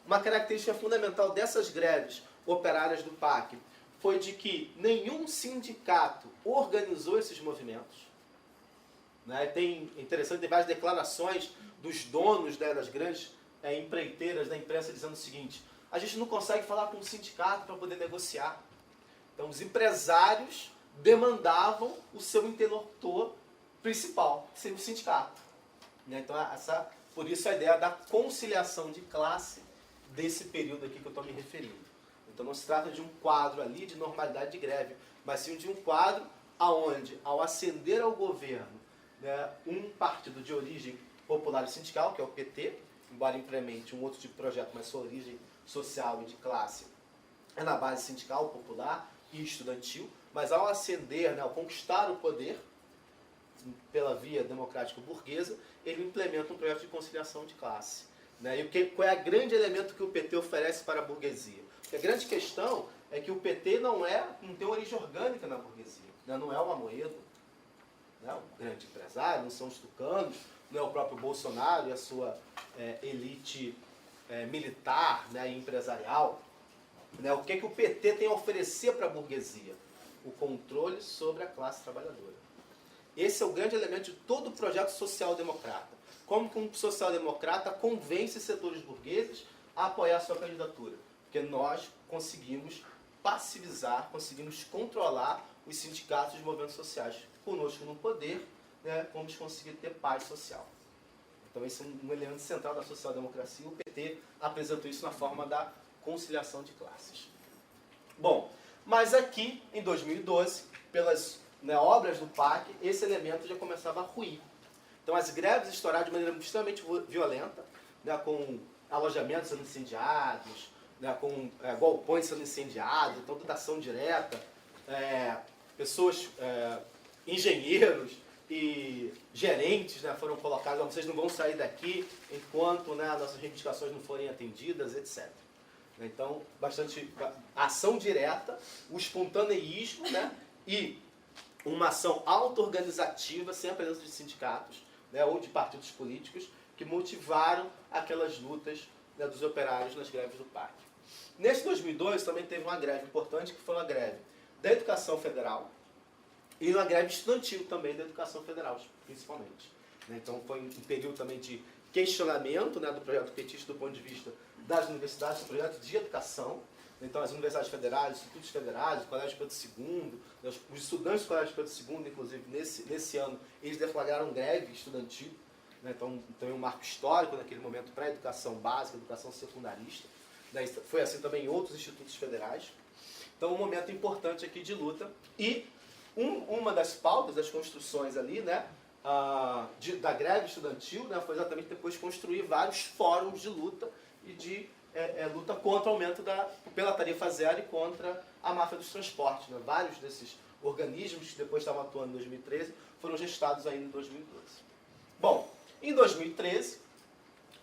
uma característica fundamental dessas greves operárias do PAC foi de que nenhum sindicato organizou esses movimentos. Né? Tem várias declarações dos donos, né, das grandes empreiteiras da imprensa dizendo o seguinte: a gente não consegue falar com o sindicato para poder negociar. Então os empresários demandavam o seu interlocutor principal, que seria o sindicato. Né? Então por isso a ideia da conciliação de classe desse período aqui que eu estou me referindo. Então não se trata de um quadro ali de normalidade de greve, mas sim de um quadro aonde, ao ascender ao governo, né, um partido de origem popular e sindical, que é o PT, embora implemente um outro tipo de projeto, mas sua origem social e de classe é na base sindical, popular e estudantil, mas ao ascender, né, ao conquistar o poder pela via democrático-burguesa, ele implementa um projeto de conciliação de classe. Né? E qual é o grande elemento que o PT oferece para a burguesia? Porque a grande questão é que o PT não tem origem orgânica na burguesia. Né? Não é o Amoedo, né? O grande empresário, não são os tucanos, não é o próprio Bolsonaro e a sua elite militar, né, e empresarial. Né? O que é que o PT tem a oferecer para a burguesia? O controle sobre a classe trabalhadora. Esse é o grande elemento de todo o projeto social-democrata. Como que um social-democrata convence setores burgueses a apoiar a sua candidatura? Porque nós conseguimos passivizar, conseguimos controlar os sindicatos e os movimentos sociais. Conosco no poder, né, vamos conseguir ter paz social. Então esse é um elemento central da social-democracia. O PT apresentou isso na forma da conciliação de classes. Bom, mas aqui, em 2012, pelas obras do PAC, esse elemento já começava a ruir. Então as greves estouraram de maneira extremamente violenta, né, com alojamentos sendo incendiados, né, com galpões sendo incendiados, então dotação direta, pessoas, engenheiros e gerentes, né, foram colocados: vocês não vão sair daqui enquanto, né, nossas reivindicações não forem atendidas, etc. Então, bastante ação direta, o espontaneísmo, né, e uma ação auto-organizativa, sem a presença de sindicatos, né, ou de partidos políticos, que motivaram aquelas lutas, né, dos operários nas greves do PAC. Nesse 2002 também teve uma greve importante, que foi uma greve da educação federal e uma greve estudantil também da educação federal, principalmente. Então foi um período também de questionamento, né, do projeto petista do ponto de vista das universidades, do projeto de educação. Então as universidades federais, os institutos federais, o Colégio Pedro II, os estudantes do Colégio Pedro II, inclusive, nesse ano, eles deflagraram greve estudantil. Né? Então tem um marco histórico naquele momento para a educação básica, educação secundarista. Né? Foi assim também em outros institutos federais. Então um momento importante aqui de luta. E uma das pautas, das construções ali, né, da greve estudantil, né, foi exatamente depois construir vários fóruns de luta e de luta contra o aumento pela tarifa zero e contra a máfia dos transportes. Né? Vários desses organismos que depois estavam atuando em 2013 foram gestados ainda em 2012. Bom, em 2013,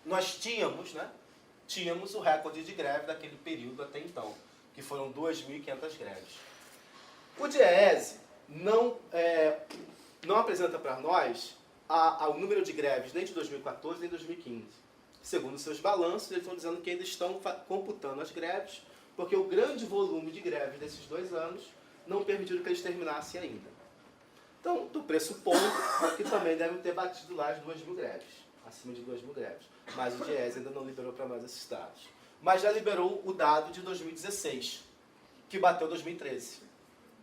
nós tínhamos o recorde de greve daquele período até então, que foram 2.500 greves. O DIEESE não apresenta para nós o número de greves nem de 2014 nem de 2015. Segundo seus balanços, eles estão dizendo que ainda estão computando as greves, porque o grande volume de greves desses 2 anos não permitiu que eles terminassem ainda. Então, do pressupondo que também devem ter batido lá as 2.000 greves, acima de 2.000 greves. Mas o DIEESE ainda não liberou para nós esses dados. Mas já liberou o dado de 2016, que bateu 2013.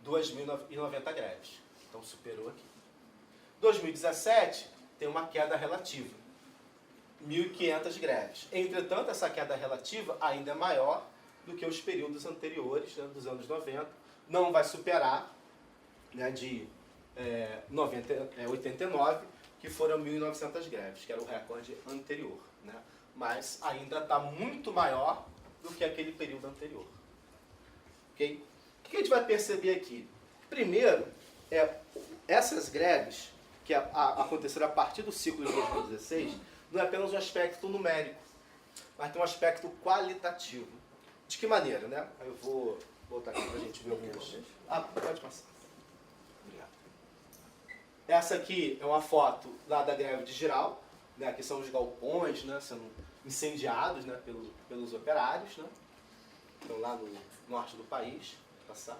2.090 greves. Então superou aqui. 2017 tem uma queda relativa. 1.500 greves. Entretanto, essa queda relativa ainda é maior do que os períodos anteriores, né, dos anos 90. Não vai superar, né, de 89, que foram 1.900 greves, que era o recorde anterior. Né? Mas ainda está muito maior do que aquele período anterior. Okay? O que a gente vai perceber aqui? Primeiro, essas greves que aconteceram a partir do ciclo de 2016, não é apenas um aspecto numérico, mas tem um aspecto qualitativo. De que maneira, né? Eu vou voltar aqui para a gente ver alguns. Pode passar. Obrigado. Essa aqui é uma foto lá da greve de Giral, né? Aqui são os galpões, né, sendo incendiados, né, pelos operários, né? Então lá no norte do país. Passar.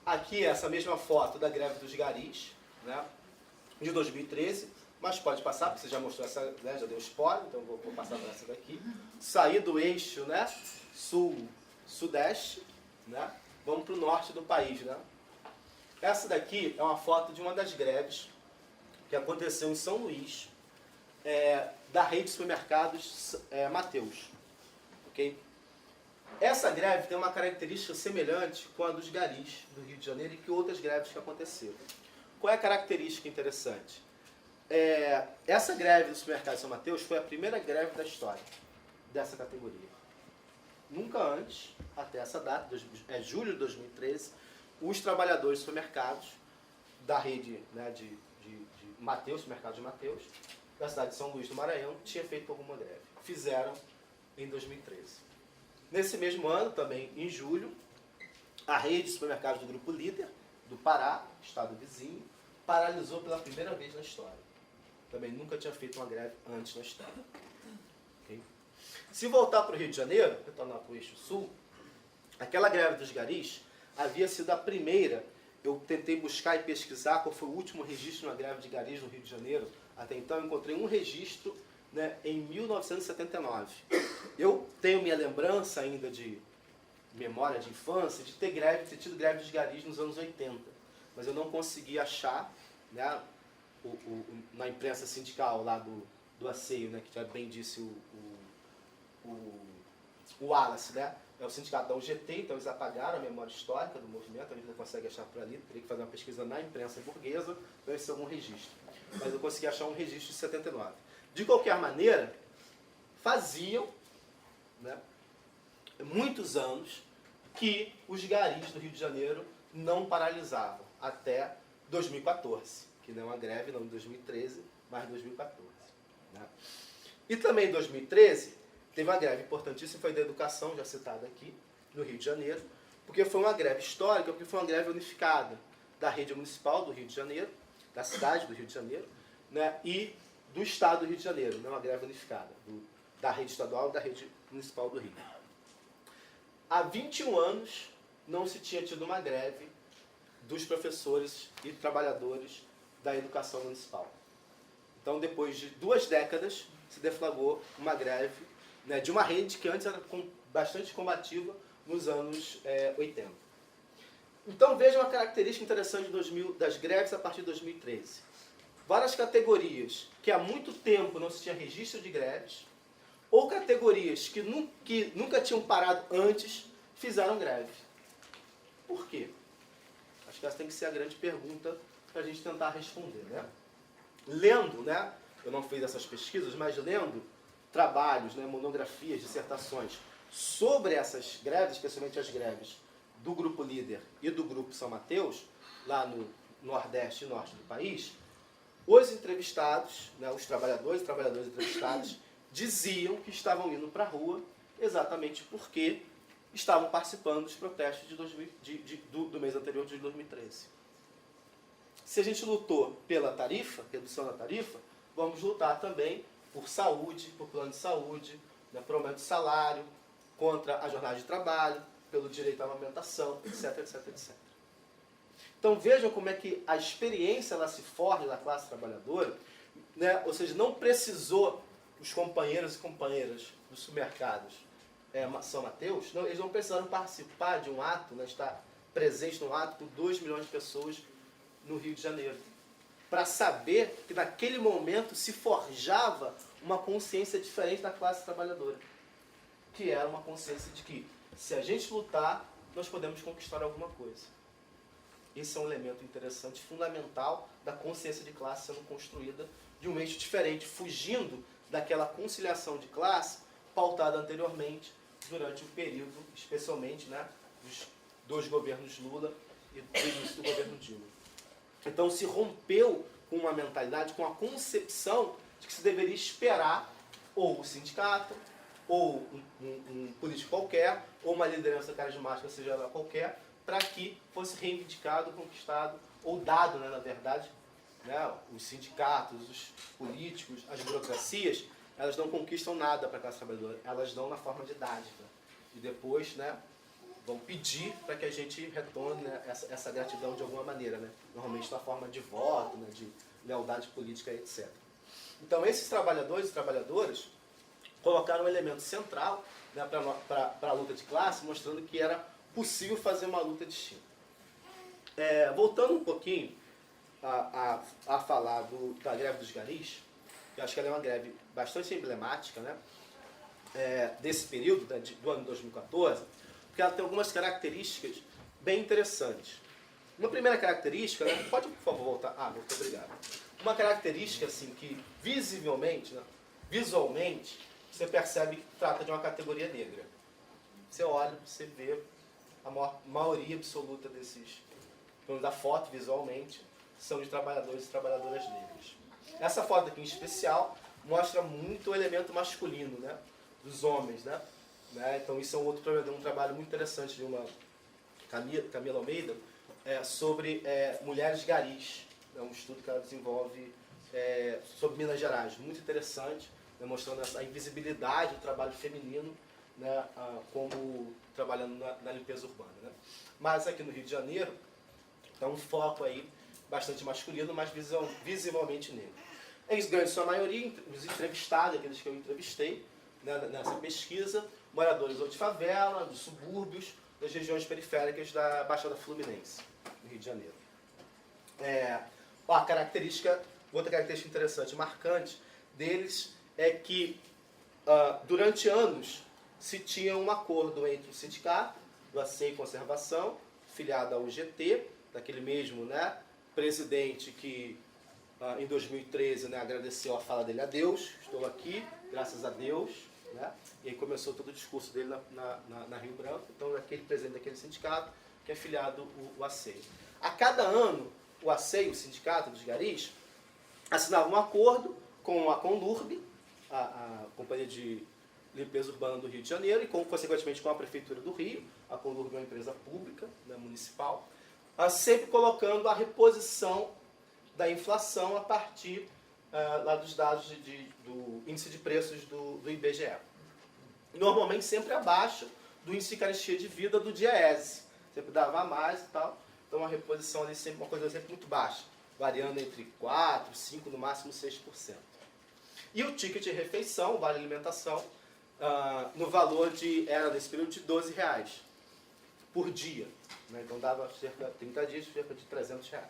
Aqui essa mesma foto da greve dos garis, né, de 2013, mas pode passar, porque você já mostrou essa, né, já deu spoiler, então vou passar para essa daqui. Sair do eixo, né, sul-sudeste, né, vamos para o norte do país, né. Essa daqui é uma foto de uma das greves que aconteceu em São Luís, da rede de supermercados Mateus. Okay? Essa greve tem uma característica semelhante com a dos garis do Rio de Janeiro e que outras greves que aconteceram. Qual é a característica interessante? Essa greve do supermercado São Mateus foi a primeira greve da história dessa categoria. Nunca antes, até essa data, julho de 2013, os trabalhadores de supermercados da rede, né, de Mateus, supermercado de Mateus, da cidade de São Luís do Maranhão, tinha feito alguma greve. Fizeram em 2013. Nesse mesmo ano, também em julho, a rede de supermercados do Grupo Líder, do Pará, estado vizinho, paralisou pela primeira vez na história. Também nunca tinha feito uma greve antes na história. Okay? Se voltar para o Rio de Janeiro, retornar para o eixo sul, aquela greve dos garis havia sido a primeira. Eu tentei buscar e pesquisar qual foi o último registro de uma greve de garis no Rio de Janeiro. Até então eu encontrei um registro, né, em 1979. Eu tenho minha lembrança ainda de memória de infância de ter tido greve de garis nos anos 80. Mas eu não consegui achar, né, na imprensa sindical lá do ACEIO, né, que já bem disse o Wallace, né? É o sindicato da UGT, então eles apagaram a memória histórica do movimento, a gente não consegue achar por ali, teria que fazer uma pesquisa na imprensa burguesa para ver se algum registro. Mas eu consegui achar um registro de 79. De qualquer maneira, faziam, né, muitos anos que os garis do Rio de Janeiro não paralisavam, até 2014, que não é uma greve, não de 2013, mas 2014. Né? E também em 2013, teve uma greve importantíssima, foi da educação, já citada aqui, no Rio de Janeiro, porque foi uma greve histórica, porque foi uma greve unificada da rede municipal do Rio de Janeiro, da cidade do Rio de Janeiro, né, e do estado do Rio de Janeiro, não uma greve unificada, da rede estadual e da rede municipal do Rio. Há 21 anos não se tinha tido uma greve dos professores e trabalhadores da educação municipal. Então, depois de 2 décadas, se deflagrou uma greve, né, de uma rede que antes era bastante combativa nos anos 80. Então, veja uma característica interessante das greves a partir de 2013. Várias categorias que há muito tempo não se tinha registro de greves, ou categorias que nunca tinham parado antes, fizeram greve. Por quê? Acho que essa tem que ser a grande pergunta para a gente tentar responder, né? Lendo, né? Eu não fiz essas pesquisas, mas lendo trabalhos, né, monografias, dissertações sobre essas greves, especialmente as greves do Grupo Líder e do Grupo São Mateus, lá no Nordeste e Norte do país, os entrevistados, né, os trabalhadores e trabalhadoras entrevistados, diziam que estavam indo para a rua exatamente porque estavam participando dos protestos do mês anterior, de 2013. Se a gente lutou pela tarifa, redução da tarifa, vamos lutar também por saúde, por plano de saúde, né, por aumento de salário, contra a jornada de trabalho, pelo direito à amamentação, etc, etc, etc. Então vejam como é que a experiência ela se forja da classe trabalhadora, né, ou seja, não precisou os companheiros e companheiras dos supermercados São Mateus, não, eles não precisaram participar de um ato, né, estar presente num ato com 2 milhões de pessoas no Rio de Janeiro, para saber que naquele momento se forjava uma consciência diferente da classe trabalhadora, que era uma consciência de que se a gente lutar, nós podemos conquistar alguma coisa. Esse é um elemento interessante, fundamental da consciência de classe sendo construída de um eixo diferente, fugindo daquela conciliação de classe pautada anteriormente durante o período, especialmente, né, dos 2 governos Lula e do início do governo Dilma. Então se rompeu com uma mentalidade, com a concepção de que se deveria esperar ou o sindicato, ou um político qualquer, ou uma liderança carismática, seja ela qualquer, para que fosse reivindicado, conquistado, ou dado, né, na verdade, né, os sindicatos, os políticos, as burocracias, elas não conquistam nada para a classe trabalhadora, elas dão na forma de dádiva. E depois, né, vão pedir para que a gente retorne, né, essa gratidão de alguma maneira, né, normalmente na forma de voto, né, de lealdade política, etc. Então, esses trabalhadores e trabalhadoras colocaram um elemento central, né, para a luta de classe, mostrando que era possível fazer uma luta distinta. Voltando um pouquinho a falar da greve dos garis, eu acho que ela é uma greve bastante emblemática, né, desse período, né, do ano 2014, porque ela tem algumas características bem interessantes. Uma primeira característica, né, pode por favor voltar? Muito obrigado. Uma característica assim que visivelmente, né, visualmente, você percebe que trata de uma categoria negra. Você olha, você vê a maioria absoluta desses, da foto visualmente, são de trabalhadores e trabalhadoras negras. Essa foto aqui em especial mostra muito o elemento masculino, né, dos homens, né? Então isso é um trabalho muito interessante de uma Camila Almeida sobre mulheres garis, um estudo que ela desenvolve sobre Minas Gerais, muito interessante, demonstrando essa invisibilidade do trabalho feminino, né, como trabalhando na limpeza urbana, né? Mas aqui no Rio de Janeiro está um foco aí bastante masculino, mas visivelmente negro. Em grande sua maioria, os entrevistados, aqueles que eu entrevistei, né, nessa pesquisa, moradores ou de favela, dos subúrbios, das regiões periféricas da Baixada Fluminense, no Rio de Janeiro. Outra característica interessante, marcante deles é que durante anos se tinha um acordo entre o sindicato, do ACEI Conservação, filiado ao UGT, daquele mesmo, né, presidente que em 2013, né, agradeceu a fala dele a Deus, estou aqui, graças a Deus, né, e aí começou todo o discurso dele na Rio Branco, então aquele presidente daquele sindicato que é filiado o ACEI. A cada ano, o ACEI, o sindicato dos garis, assinava um acordo com a Conlurb, a Companhia de Limpeza Urbana do Rio de Janeiro, e consequentemente com a Prefeitura do Rio. A Conlurb é uma empresa pública, né, municipal, sempre colocando a reposição da inflação a partir lá dos dados do índice de preços do IBGE. Normalmente sempre abaixo do índice de carestia de vida do DIEESE. Sempre dava a mais e tal. Então a reposição ali sempre uma coisa sempre muito baixa, variando entre 4%, 5%, no máximo 6%. E o ticket de refeição, o vale alimentação, no valor era nesse período de R$12 por dia. Né? Então dava cerca de 30 dias, cerca de R$300.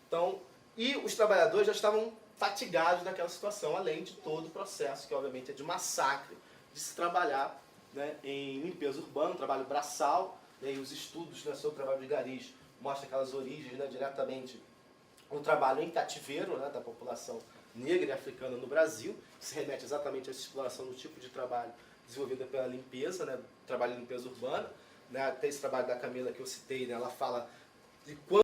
Então, e os trabalhadores já estavam fatigados daquela situação, além de todo o processo, que obviamente é de massacre, de se trabalhar, né, em limpeza urbana, trabalho braçal, né, e os estudos, né, sobre o trabalho de garis mostram aquelas origens, né, diretamente o trabalho em cativeiro, né, da população negra e africana no Brasil, que se remete exatamente a essa exploração do tipo de trabalho desenvolvida pela limpeza, né, trabalho em limpeza urbana. Né, até esse trabalho da Camila que eu citei, né, ela fala de quanto